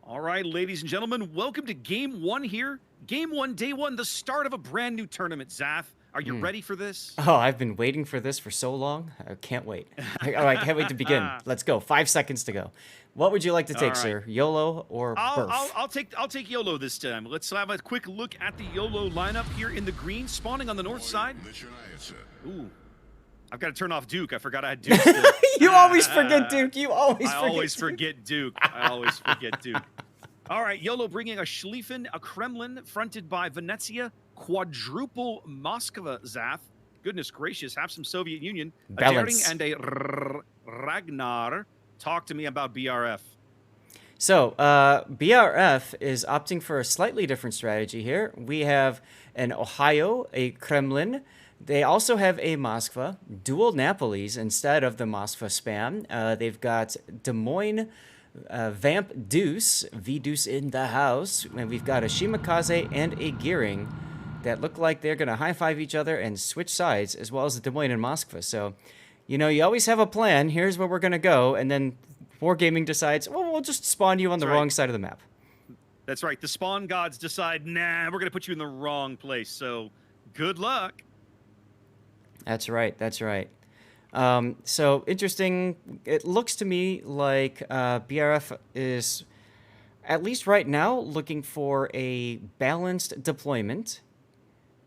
All right, ladies and gentlemen, welcome to Game 1 here. Game 1, Day 1, the start of a brand new tournament, Zath. Are you ready for this? Oh, I've been waiting for this for so long. I can't wait. I can't wait to begin. Let's go. 5 seconds to go. What would you like to All take, right. sir? YOLO or BRF? I'll take YOLO this time. Let's have a quick look at the YOLO lineup here in the green, spawning on the north side. Ooh. I've got to turn off Duke. I forgot I had Duke still. You always forget Duke. You always I forget always Duke. forget Duke. I always forget Duke. All right, YOLO bringing a Schlieffen, a Kremlin, fronted by Venezia, quadruple Moskva, Zath. Goodness gracious, have some Soviet Union. Balance. A Daring and a Ragnar. Talk to me about BRF. So, BRF is opting for a slightly different strategy here. We have an Ohio, a Kremlin. They also have a Moskva, dual Napolis instead of the Moskva spam. They've got Des Moines, Vamp Deuce, V-Deuce in the house. And we've got a Shimakaze and a Gearing that look like they're going to high-five each other and switch sides, as well as the Des Moines and Moskva. So, you know, you always have a plan. Here's where we're going to go. And then Wargaming decides, well, we'll just spawn you on the wrong side of the map. That's right. The spawn gods decide, nah, we're going to put you in the wrong place. So, good luck. That's right. That's right. So interesting. It looks to me like BRF is, at least right now, looking for a balanced deployment,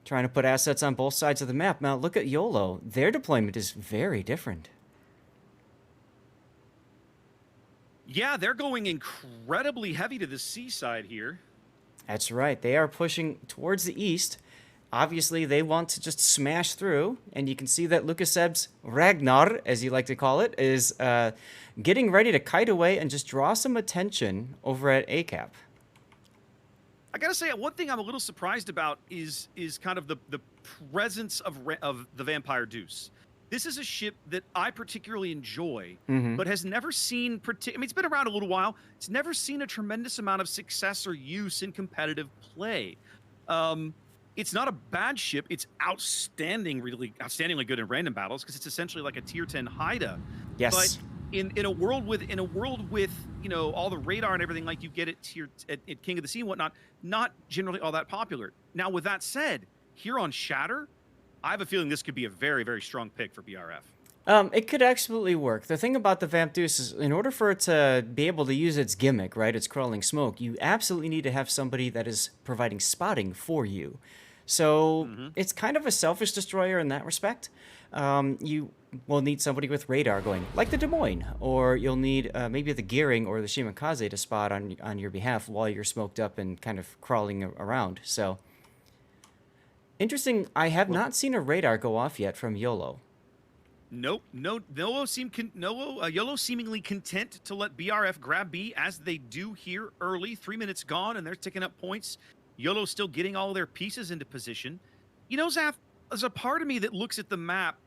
trying to put assets on both sides of the map. Now, look at YOLO. Their deployment is very different. Yeah, they're going incredibly heavy to the seaside here. That's right. They are pushing towards the east. Obviously, they want to just smash through, and you can see that Lukasev's Ragnar, as you like to call it, is getting ready to kite away and just draw some attention over at ACAP. I gotta say, one thing I'm a little surprised about is kind of the presence of the Vampire Deuce. This is a ship that I particularly enjoy, but has never seen. I mean, it's been around a little while. It's never seen a tremendous amount of success or use in competitive play. It's not a bad ship. It's outstandingly good in random battles because it's essentially like a tier 10 Haida. Yes. But in a world with you know all the radar and everything like you get at King of the Sea and whatnot, not generally all that popular. Now with that said, here on Shatter, I have a feeling this could be a very, very strong pick for BRF. It could absolutely work. The thing about the Vamp Deuce is, in order for it to be able to use its gimmick, right, its crawling smoke, you absolutely need to have somebody that is providing spotting for you. So it's kind of a selfish destroyer in that respect. You will need somebody with radar going, like the Des Moines, or you'll need maybe the Gearing or the Shimakaze to spot on your behalf while you're smoked up and kind of crawling around. So interesting. I have not seen a radar go off yet from YOLO. Nope, YOLO seemingly content to let BRF grab B as they do here early. 3 minutes gone, and they're ticking up points. YOLO still getting all their pieces into position. You know, Zaf, there's a part of me that looks at the map.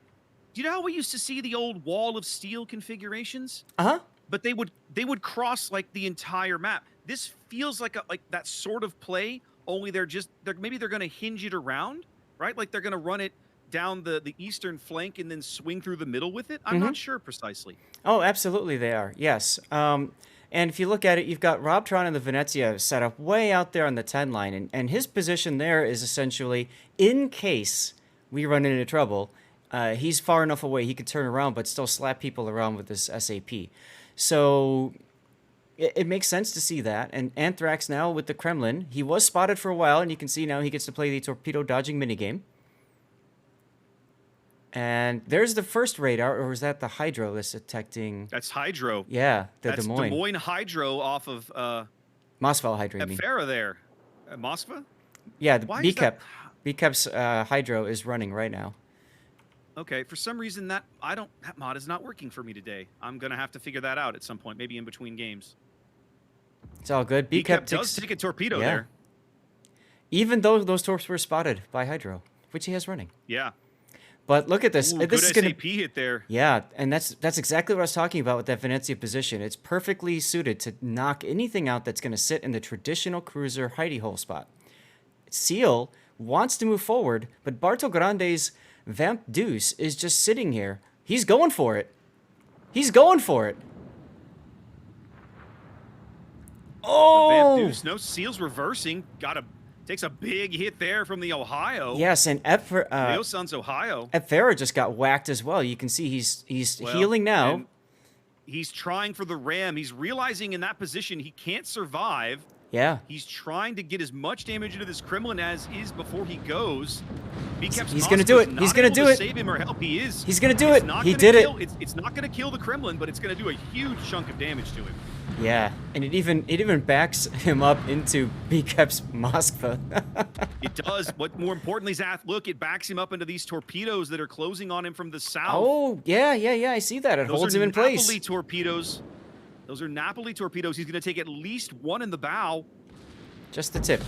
Do you know how we used to see the old wall of steel configurations? But they would cross like the entire map. This feels like that sort of play. Only maybe they're going to hinge it around, right? Like they're going to run it down the eastern flank and then swing through the middle with it. I'm not sure precisely. Oh, absolutely they are. Yes. And if you look at it, you've got Robtron and the Venezia set up way out there on the 10 line. And his position there is essentially, in case we run into trouble, he's far enough away he can turn around but still slap people around with this SAP. So it makes sense to see that. And Anthrax now with the Kremlin, he was spotted for a while, and you can see now he gets to play the torpedo dodging minigame. And there's the first radar, or is that the Hydro that's detecting? That's Hydro. Yeah, that's Des Moines. Des Moines Hydro off of Mosfell Hydro, you mean? Farah there. Moskva? Yeah, the BKEP's Hydro is running right now. Okay, for some reason that mod is not working for me today. I'm gonna have to figure that out at some point, maybe in between games. It's all good. BKEP does take a torpedo there. Even though those torps were spotted by Hydro, which he has running. Yeah. But look at this. Ooh, this is good SAP hit there. Yeah, and that's exactly what I was talking about with that Venezia position. It's perfectly suited to knock anything out that's going to sit in the traditional cruiser hidey hole spot. Seal wants to move forward, but Barto Grande's Vamp Deuce is just sitting here. He's going for it. He's going for it. Oh! Deuce, no Seals reversing. Takes a big hit there from the Ohio. Yes, and Leosun's Ohio. Epfera just got whacked as well. You can see he's healing now. And he's trying for the ram. He's realizing in that position he can't survive. Yeah. He's trying to get as much damage into this Kremlin as is before he goes. He's gonna do it. He's gonna do it. Save him or help. He is. He's gonna do it. He did it. It's not gonna kill the Kremlin, but it's gonna do a huge chunk of damage to him. Yeah, and it even backs him up into BKEP's Moskva. It does. What more importantly, Zath, look, it backs him up into these torpedoes that are closing on him from the south. Oh, yeah, I see that. It holds him in place. Napoli torpedoes. Those are Napoli torpedoes. He's going to take at least one in the bow. Just the tip.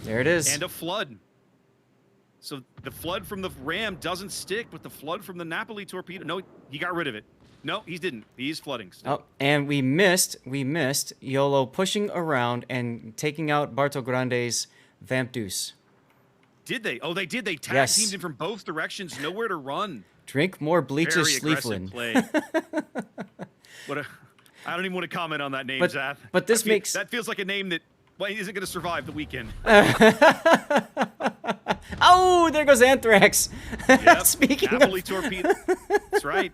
There it is. And a flood. So the flood from the ram doesn't stick, but the flood from the Napoli torpedo. No, he got rid of it. No, he didn't. He's flooding still. Oh, and we missed YOLOW pushing around and taking out Bartol Grande's Vamp Deuce. Did they? Oh, they did. They tag teamed him from both directions. Nowhere to run. Drink more bleaches, Schlieflin. I don't even want to comment on that name, Zath. But this makes... That feels like a name that isn't going to survive the weekend. Oh, there goes Anthrax. Yep. Speaking Napoli of... torpedo. That's right.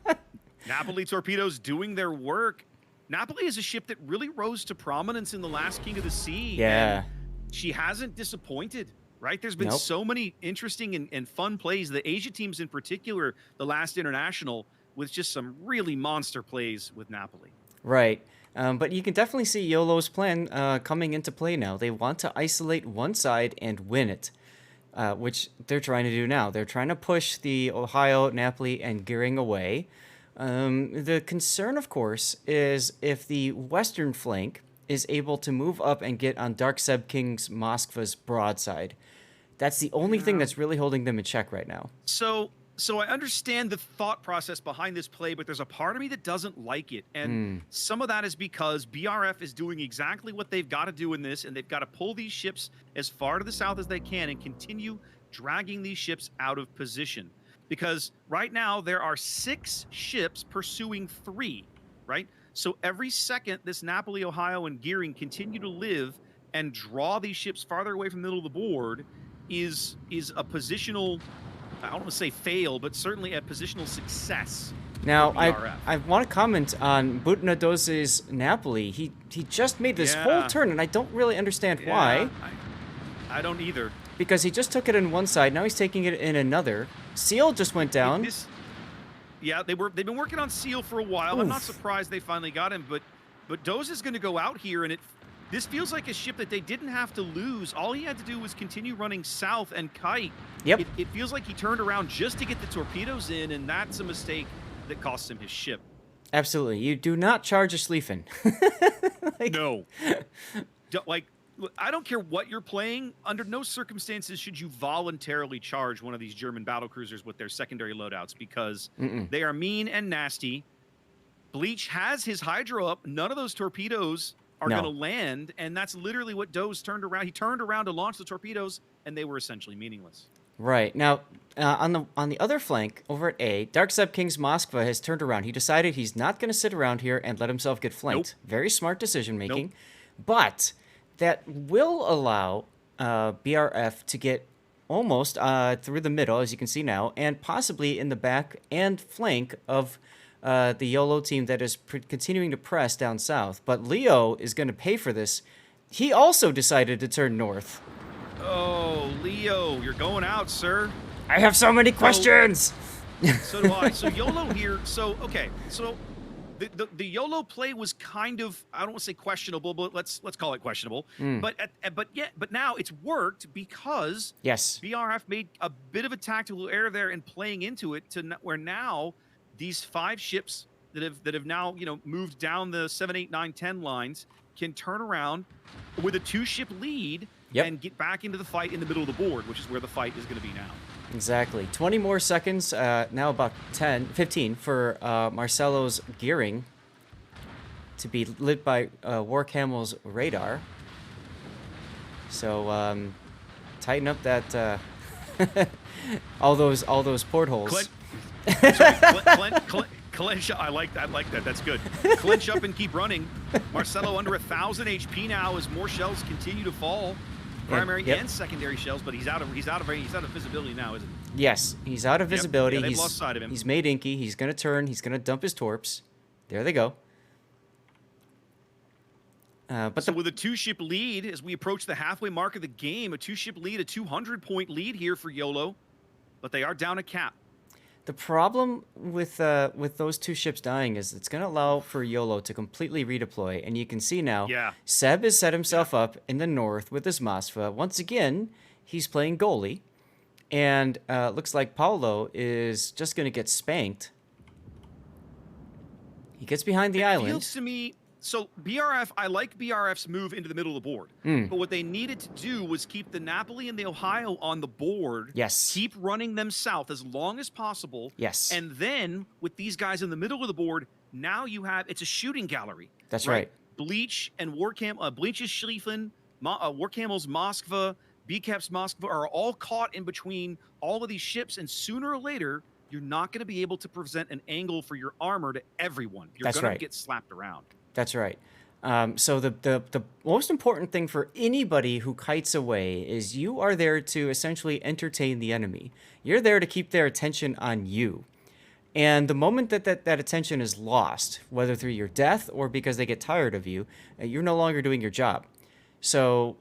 Napoli torpedoes doing their work. Napoli is a ship that really rose to prominence in the last King of the Sea. Yeah. And she hasn't disappointed, right? There's been so many interesting and fun plays. The Asia teams in particular, the last international, with just some really monster plays with Napoli. Right. But you can definitely see YOLOW's plan coming into play now. They want to isolate one side and win it, which they're trying to do now. They're trying to push the Ohio, Napoli, and Gearing away. The concern, of course, is if the western flank is able to move up and get on Dark Seb King's Moskva's broadside. That's the only thing that's really holding them in check right now. So I understand the thought process behind this play, but there's a part of me that doesn't like it. And some of that is because BRF is doing exactly what they've got to do in this, and they've got to pull these ships as far to the south as they can and continue dragging these ships out of position. Because right now there are 6 ships pursuing 3, right? So every second this Napoli, Ohio, and Gearing continue to live and draw these ships farther away from the middle of the board is a positional, I don't want to say fail, but certainly a positional success. Now, I want to comment on Butnadose's Napoli. He just made this whole turn, and I don't really understand why. I don't either. Because he just took it in one side, now he's taking it in another. Seal just went down. They've been working on Seal for a while. Oof. I'm not surprised they finally got him, but Doze is going to go out here, and this feels like a ship that they didn't have to lose. All he had to do was continue running south and kite. Yep. It feels like he turned around just to get the torpedoes in, and that's a mistake that cost him his ship. Absolutely. You do not charge a Schlieffen. No. I don't care what you're playing. Under no circumstances should you voluntarily charge one of these German battlecruisers with their secondary loadouts, because they are mean and nasty. Bleach has his Hydro up. None of those torpedoes are going to land, and that's literally what Doze turned around. He turned around to launch the torpedoes, and they were essentially meaningless. Right. Now, on the other flank, over at A, Dark Seb King's Moskva has turned around. He decided he's not going to sit around here and let himself get flanked. Nope. Very smart decision-making. Nope. But that will allow BRF to get almost through the middle, as you can see now, and possibly in the back and flank of the YOLOW team that is continuing to press down south. But Leo is going to pay for this. He also decided to turn north. Oh, Leo, you're going out, sir. I have so many questions. So do I. So YOLOW here. So, okay. So the YOLOW play was kind of, I don't want to say questionable, but let's call it questionable. But now it's worked because BRF made a bit of a tactical error there in playing into it to where now these 5 ships that have now moved down the 7, 8, 9, 10 lines can turn around with a 2-ship lead and get back into the fight in the middle of the board, which is where the fight is going to be now. Exactly. 20 more seconds, now about 15 for Marcelo's Gearing to be lit by Warcamel's radar. So tighten up that all those portholes. Clench. I like that. That's good. Clench up and keep running. Marcelo under 1,000 HP now as more shells continue to fall. Primary and secondary shells, but he's out of visibility now, isn't he? Yes, he's out of visibility. Yeah, they've lost sight of him. He's made inky. He's going to turn. He's going to dump his torps. There they go. So with a 2-ship lead, as we approach the halfway mark of the game, a 2-ship lead, a 200-point lead here for YOLOW, but they are down a cap. The problem with those 2 ships dying is it's going to allow for YOLOW to completely redeploy, and you can see now Seb has set himself up in the north with his Moskva. Once again, he's playing goalie, and looks like Paulo is just going to get spanked. He gets behind the island. Feels to me, so BRF, I like BRF's move into the middle of the board. But what they needed to do was keep the Napoli and the Ohio on the board. Yes. Keep running them south as long as possible. Yes. And then with these guys in the middle of the board, now you have, it's a shooting gallery. That's right. Bleach and Bleach's Schlieffen, Warcamel's Moskva, BCAP's Moskva are all caught in between all of these ships, and sooner or later, you're not going to be able to present an angle for your armor to everyone. You're going to get slapped around. That's right. So the most important thing for anybody who kites away is you are there to essentially entertain the enemy. You're there to keep their attention on you. And the moment that attention is lost, whether through your death or because they get tired of you, you're no longer doing your job. So,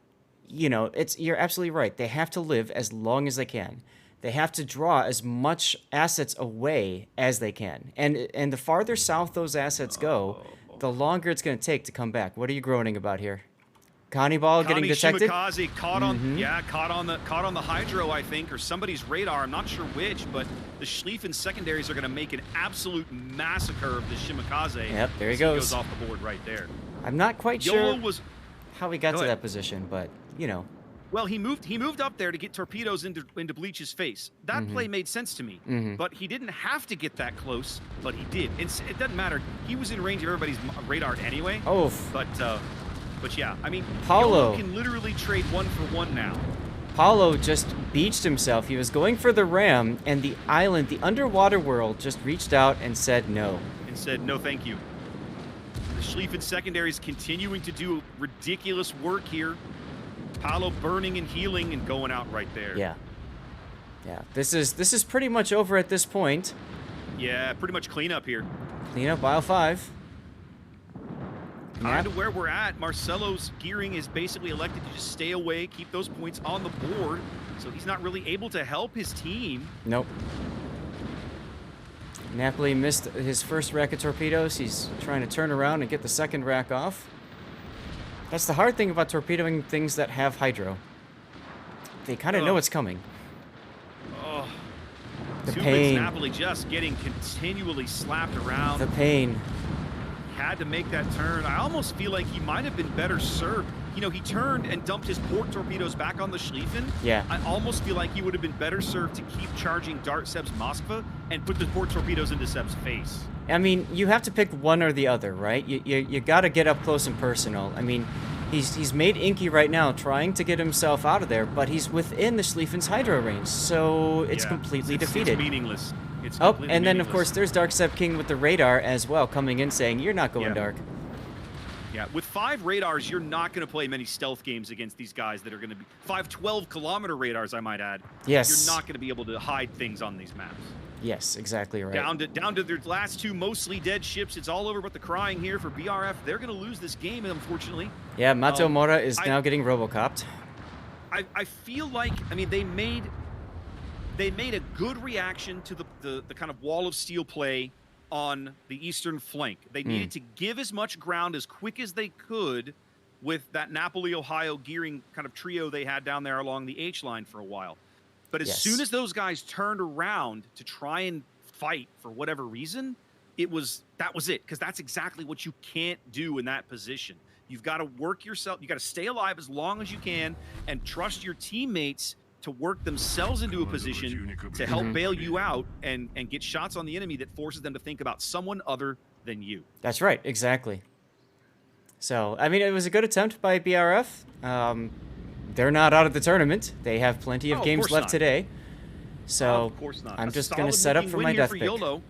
you know, you're absolutely right. They have to live as long as they can. They have to draw as much assets away as they can. And the farther south those assets go, the longer it's going to take to come back. What are you groaning about here? Connie getting detected? Shimakaze caught on the hydro, I think, or somebody's radar. I'm not sure which, but the Schlieffen secondaries are going to make an absolute massacre of the Shimakaze. Yep, there he goes. goes. He goes off the board right there. I'm not quite sure how he got to ahead. that position, but, you know. Well, he moved up there to get torpedoes into Bleach's face. That play made sense to me. But he didn't have to get that close, but he did. It doesn't matter. He was in range of everybody's radar anyway. Oh. But yeah, I mean, Paulo YOLOW can literally trade 1-for-1 now. Paulo just beached himself. He was going for the ram, and the island, the underwater world, just reached out and said no. And said, no, thank you. The Schlieffen secondaries continuing to do ridiculous work here. Paulo burning and healing and going out right there. Yeah. This is pretty much over at this point. Yeah, pretty much cleanup here. Cleanup aisle 5. Kind of where we're at. Marcelo's gearing is basically elected to just stay away, keep those points on the board, so he's not really able to help his team. Nope. Napoli missed his first rack of torpedoes. He's trying to turn around and get the second rack off. That's the hard thing about torpedoing things that have hydro. They kind of know it's coming. Oh. The pain. Napoli just getting continually slapped around. The pain. Had to make that turn. I almost feel like he might have been better served. You know, he turned and dumped his port torpedoes back on the Schlieffen. Yeah. I almost feel like he would have been better served to keep charging Dart Seb's Moskva and put the port torpedoes into Seb's face. I mean, you have to pick one or the other, right? You got to get up close and personal. I mean, he's made Inky right now trying to get himself out of there, but he's within the Schlieffen's hydro range, so it's completely defeated. It's meaningless. And then, of course, there's Dark Seb King with the radar as well, coming in saying, you're not going dark. Yeah, with 5 radars, you're not going to play many stealth games against these guys that are going to be 5 12-kilometer radars, I might add. Yes. You're not going to be able to hide things on these maps. Yes, exactly right. Down to their last 2 mostly dead ships. It's all over but the crying here for BRF. They're going to lose this game, unfortunately. Yeah, Mato Mora is now getting Robocopped. I feel like, I mean, they made a good reaction to the kind of wall of steel play on the eastern flank. They needed to give as much ground as quick as they could with that Napoli, Ohio gearing kind of trio they had down there along the H line for a while. But as soon as those guys turned around to try and fight for whatever reason, that was it, because that's exactly what you can't do in that position. You've got to work yourself. You got to stay alive as long as you can and trust your teammates to work themselves into a position to help bail you out and get shots on the enemy that forces them to think about someone other than you. That's right, exactly. So, I mean, it was a good attempt by BRF. They're not out of the tournament. They have plenty of games left today. So, of course not. I'm just going to set up for my death pick. YOLOW.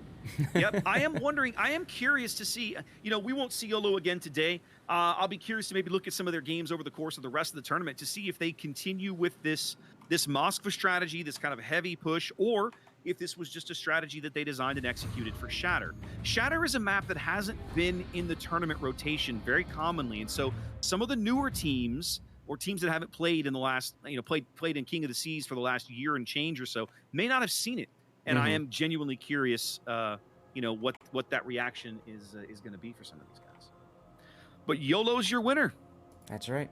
Yep. I am wondering, I am curious to see, we won't see YOLOW again today. I'll be curious to maybe look at some of their games over the course of the rest of the tournament to see if they continue with this Moskva strategy, this kind of heavy push, or if this was just a strategy that they designed and executed for Shatter. Shatter is a map that hasn't been in the tournament rotation very commonly, and so some of the newer teams or teams that haven't played in the last, played in King of the Seas for the last year and change or so may not have seen it. And I am genuinely curious, what that reaction is going to be for some of these guys. But YOLOW's your winner. That's right.